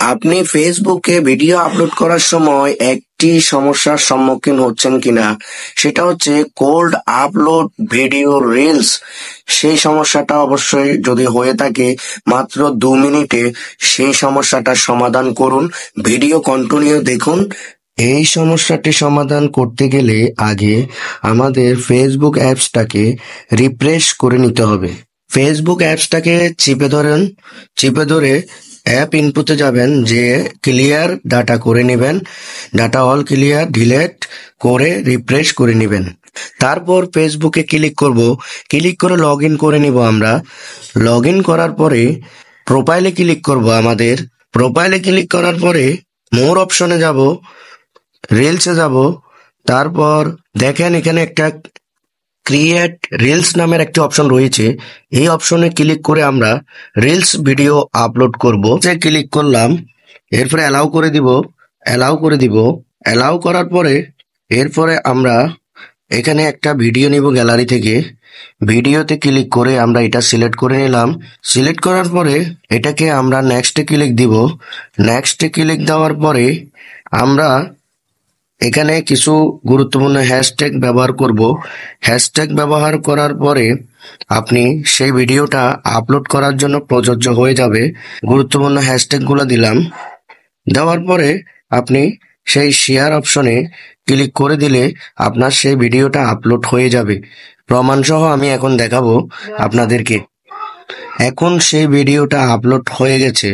আপনি ফেসবুকে video upload করার সময় একটি সমস্যার সম্মুখীন হচ্ছেন কিনা, সেটা হচ্ছে কোল্ড আপলোড ভিডিও রিলস। সেই সমস্যাটা অবশ্যই যদি হয়ে থাকে মাত্র 2 মিনিটে সেই সমস্যাটার সমাধান করুন। ভিডিও কন্টিনিউ দেখুন। এই সমস্যাটি সমাধান করতে গেলে আগে আমাদের ফেসবুক অ্যাপসটাকে রিফ্রেশ করে নিতে হবে। ফেসবুক অ্যাপসটাকে চিপে ধরে অ্যাপ ইনপুটে যাবেন, যে ক্লিয়ার ডাটা করে নেবেন। ডাটা অল ক্লিয়ার ডিলেট করে রিফ্রেশ করে নেবেন। তারপর ফেসবুকে ক্লিক করে লগ ইন করে নিব। আমরা লগ ইন করার পরে প্রোফাইলে ক্লিক করব। আমাদের প্রোফাইলে ক্লিক করার পরে মোর অপশনে যাব, রিলসে যাব। তারপর দেখেন এখানে একটা ক্রিয়েট রিলস নামের একটি অপশন রয়েছে। এই অপশনে ক্লিক করে আমরা রিলস ভিডিও আপলোড করব। যে ক্লিক করলাম, এরপরে অ্যালাউ করার পরে এরপরে আমরা এখানে একটা ভিডিও নিব গ্যালারি থেকে। ভিডিওতে ক্লিক করে আমরা এটা সিলেক্ট করে নিলাম। সিলেক্ট করার পরে এটাকে আমরা নেক্সটে ক্লিক দিব। নেক্সটে ক্লিক দেওয়ার পরে আমরা এখানে কিছু গুরুত্বপূর্ণ হ্যাশট্যাগ ব্যবহার করব। হ্যাশট্যাগ ব্যবহার করার পরে আপনি সেই ভিডিওটা আপলোড করার জন্য প্রযোজ্য হয়ে যাবে। গুরুত্বপূর্ণ হ্যাশট্যাগুলো দিলাম। দেওয়ার পরে আপনি সেই শেয়ার অপশনে ক্লিক করে দিলে আপনার সেই ভিডিওটা আপলোড হয়ে যাবে। প্রমাণ সহ আমি এখন দেখাবো আপনাদেরকে। এখন সেই ভিডিওটা আপলোড হয়ে গেছে।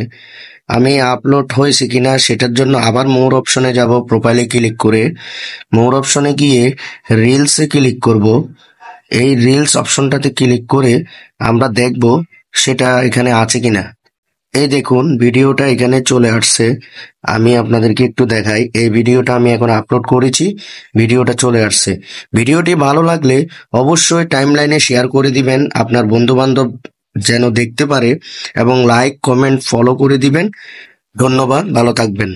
আমি আপলোড হয়েছে কিনা সেটার জন্য আবার মোর অপশনে যাব। প্রোফাইলে ক্লিক করে মোর অপশনে গিয়ে রিলসে ক্লিক করব। এই রিলস অপশনটাতে ক্লিক করে আমরা দেখব সেটা এখানে আছে কিনা। এই দেখুন ভিডিওটা এখানে চলে আসছে। আমি আপনাদেরকে একটু দেখাই। এই ভিডিওটা আমি এখন আপলোড করেছি, ভিডিওটা চলে আসছে। ভিডিওটি ভালো লাগলে অবশ্যই টাইমলাইনে শেয়ার করে দিবেন, আপনার বন্ধু বান্ধব যেন দেখতে পারে, এবং লাইক কমেন্ট ফলো করে দিবেন। ধন্যবাদ, ভালো থাকবেন।